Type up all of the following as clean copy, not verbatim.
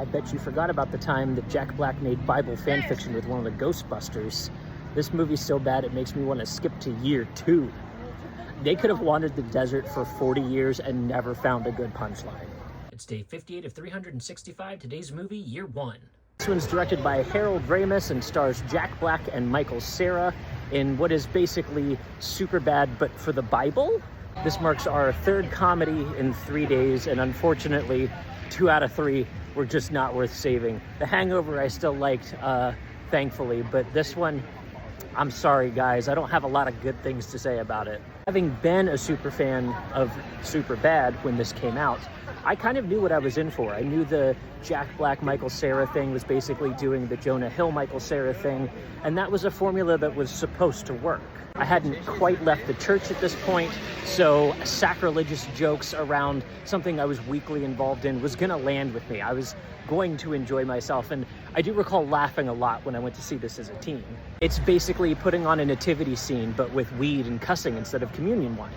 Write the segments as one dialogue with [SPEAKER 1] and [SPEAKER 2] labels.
[SPEAKER 1] I bet you forgot about the time that Jack Black made Bible fan fiction with one of the Ghostbusters. This movie's so bad it makes me want to skip to year 2. They could have wandered the desert for 40 years and never found a good punchline. It's day 58 of 365, today's movie, year 1. This one's directed by Harold Ramis and stars Jack Black and Michael Cera in what is basically Superbad but for the Bible. This marks our 3rd comedy in 3 days, and unfortunately 2 out of 3 were just not worth saving. The Hangover I still liked, thankfully, but this one, I'm sorry guys, I don't have a lot of good things to say about it. Having been a super fan of Superbad when this came out, I kind of knew what I was in for. I knew the Jack Black, Michael Cera thing was basically doing the Jonah Hill, Michael Cera thing, and that was a formula that was supposed to work. I hadn't quite left the church at this point, so sacrilegious jokes around something I was weakly involved in was gonna land with me. I was going to enjoy myself, and I do recall laughing a lot when I went to see this as a teen. It's basically putting on a nativity scene, but with weed and cussing instead of communion wine.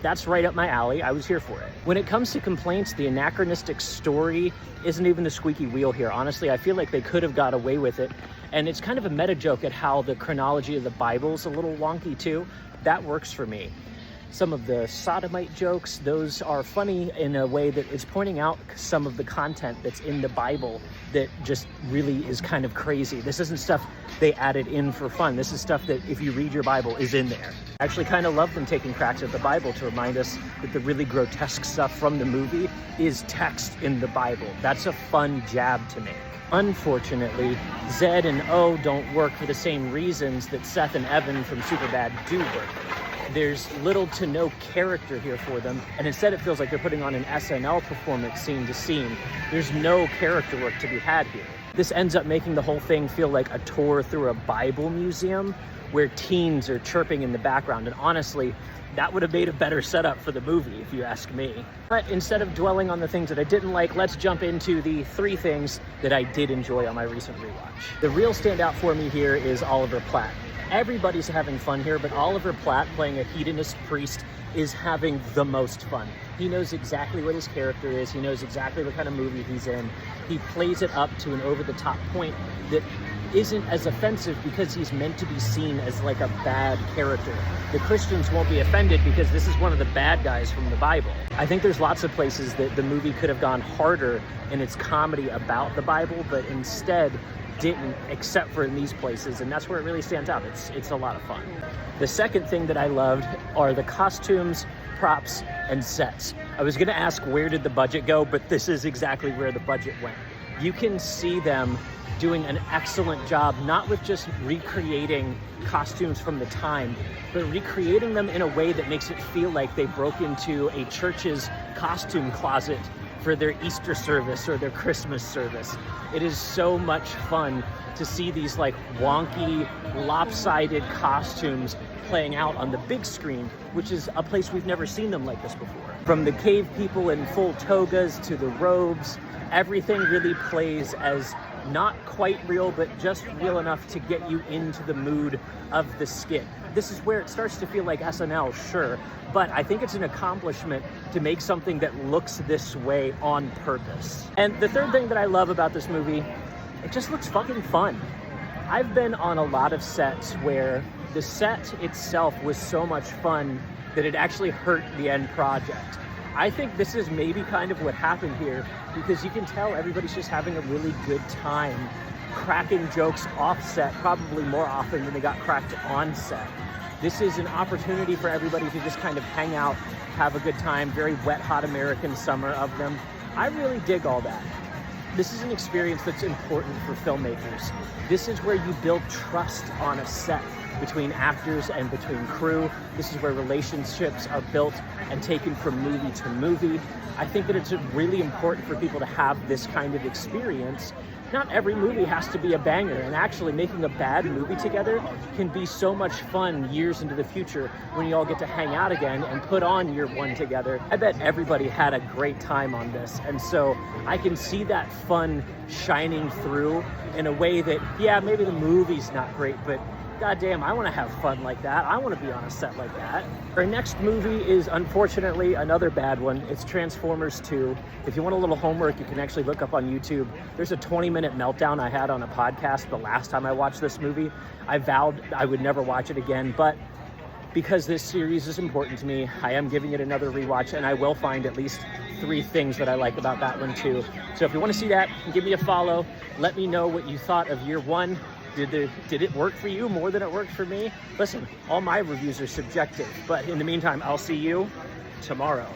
[SPEAKER 1] That's right up my alley. I was here for it. When it comes to complaints, the anachronistic story isn't even the squeaky wheel here. Honestly, I feel like they could have got away with it. And it's kind of a meta joke at how the chronology of the Bible's a little wonky too. That works for me. Some of the sodomite jokes, those are funny in a way that it's pointing out some of the content that's in the Bible that just really is kind of crazy. This isn't stuff they added in for fun. This is stuff that if you read your Bible is in there. I actually kind of love them taking cracks at the Bible to remind us that the really grotesque stuff from the movie is text in the Bible. That's a fun jab to make. Unfortunately, Zed and O don't work for the same reasons that Seth and Evan from Superbad do work. There's little to no character here for them, and instead it feels like they're putting on an SNL performance scene to scene. There's no character work to be had here. This ends up making the whole thing feel like a tour through a Bible museum where teens are chirping in the background, and honestly, that would have made a better setup for the movie, if you ask me. But instead of dwelling on the things that I didn't like, let's jump into the 3 things that I did enjoy on my recent rewatch. The real standout for me here is Oliver Platt. Everybody's having fun here, but Oliver Platt playing a hedonist priest is having the most fun. He knows exactly what his character is. He knows exactly what kind of movie he's in. He plays it up to an over-the-top point that isn't as offensive because he's meant to be seen as like a bad character. The Christians won't be offended because this is one of the bad guys from the Bible. I think there's lots of places that the movie could have gone harder in its comedy about the Bible, but instead didn't, except for in these places, and that's where it really stands out. It's a lot of fun. The second thing that I loved are the costumes, props, and sets. I was gonna ask where did the budget go, but this is exactly where the budget went. You can see them doing an excellent job, not with just recreating costumes from the time, but recreating them in a way that makes it feel like they broke into a church's costume closet for their Easter service or their Christmas service. It is so much fun to see these like wonky, lopsided costumes playing out on the big screen, which is a place we've never seen them like this before. From the cave people in full togas to the robes, everything really plays as not quite real, but just real enough to get you into the mood of the skit. This is where it starts to feel like SNL, sure, but I think it's an accomplishment to make something that looks this way on purpose. And the third thing that I love about this movie, it just looks fucking fun. I've been on a lot of sets where the set itself was so much fun that it actually hurt the end project. I think this is maybe kind of what happened here, because you can tell everybody's just having a really good time cracking jokes off set, probably more often than they got cracked on set. This is an opportunity for everybody to just kind of hang out, have a good time, very wet, hot American summer of them. I really dig all that. This is an experience that's important for filmmakers. This is where you build trust on a set between actors and between crew. This is where relationships are built and taken from movie to movie. I think that it's really important for people to have this kind of experience. Not every movie has to be a banger, and actually making a bad movie together can be so much fun years into the future when you all get to hang out again and put on year 1 together. I bet everybody had a great time on this, and so I can see that fun shining through in a way that, yeah, maybe the movie's not great, but goddamn, I want to have fun like that. I want to be on a set like that. Our next movie is unfortunately another bad one. It's Transformers 2. If you want a little homework, you can actually look up on YouTube. There's a 20-minute meltdown I had on a podcast the last time I watched this movie. I vowed I would never watch it again, but because this series is important to me, I am giving it another rewatch, and I will find at least 3 things that I like about that one too. So if you want to see that, give me a follow. Let me know what you thought of year 1. Did it work for you more than it worked for me? Listen, all my reviews are subjective, but in the meantime, I'll see you tomorrow.